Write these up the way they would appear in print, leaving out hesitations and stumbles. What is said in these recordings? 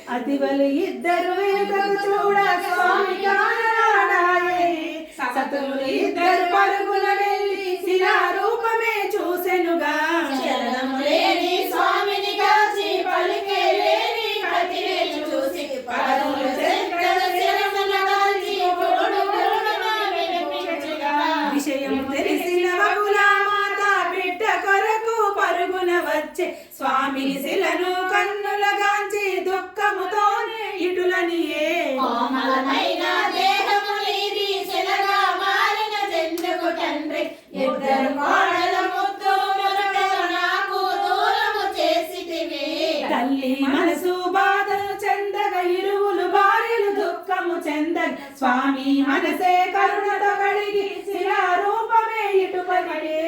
అతివలు ఇద్దరు వెనుకకు చూడ స్వామి కానరాడాయే సతులు ఇద్దరు పరుగున వెళ్ళి శిలా రూపమే చూసెనుగా చలనములేని స్వామిని కాచి పలికే లేని ప్రతివేలు చూసి పదములు చక్రల శరమున దాల్చి పురుడు పురుడున వినిపించగా విషయం తెలిసిన బహుళ మాత బిడ్డ కొరకు పరుగున వచ్చే స్వామిని శిలను కన్నులగాంచి దుఃఖముతోనే ఇటులనియే కోమలమైన దేహము నీది శిలగా మారిన చెందుకు తండ్రి ఇద్దరు కోడల ముద్దు మురగలు నాకు దూరము చేసితివి తల్లి మనసు బాధను చెందగ ఇరువులు భార్యలు దుఃఖము చెందగ స్వామి మనసే కరుణతో కడిగి శిలా రూపమే ఇటుపడిగే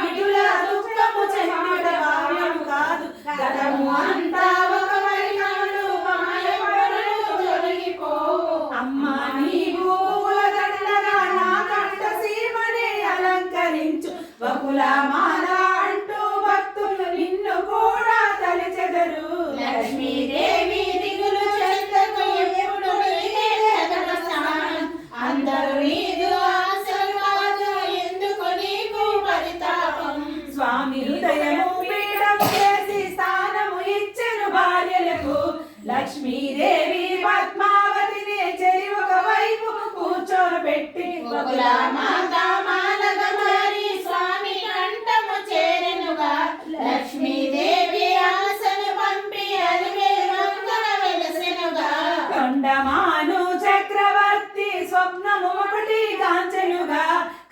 ఇటుల దుఃఖము చెందిన భావ్యము కాదు గతము అంతా ఒక వైనములు అమ్మా నీవు పూలదండగా నా కంట సీమనే అలంకరించు బహుళ మాల అంటూ భక్తులు నిన్ను కూడా తలచెదరు లక్ష్మీదేవి దిగులు చెందకు ఎప్పుడు నీదే జగన స్థానం అందరూ నీదు ఆశీర్వాదం ఎందుకు నీకు పరితాపం స్వామి హృదయము పీఠము చేసి స్థానము ఇచ్చెను భార్యలకు లక్ష్మీదేవి పద్మావతిని చేయి ఒక వైపు కూర్చోబెట్టి బహుళ మాత మాలగ మారి స్వామి కంఠము చేరెనుగా లక్ష్మీదేవి ఆశను పంపి అలివే మంగళ వెలసెనుగా కొండమాను చక్రవర్తి స్వప్నము ఒకటి కాంచెనుగా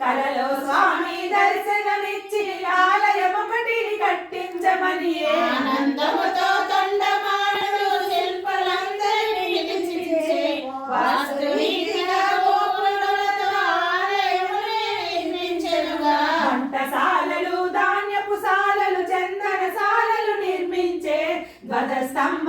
కలలో స్వామి దర్శనమిచ్చి ఆలయం ఒకటి కట్టించమని ఆనందముతో తొండమానుడు శిల్పులందరినీ పిలిచించే వాస్తురీతిగా గోపురములతో ఆలయమునే నిర్మించెనుగా వంటశాలలు ధాన్యపు శాలలు చందన శాలలు నిర్మించే ధ్వజస్తంభ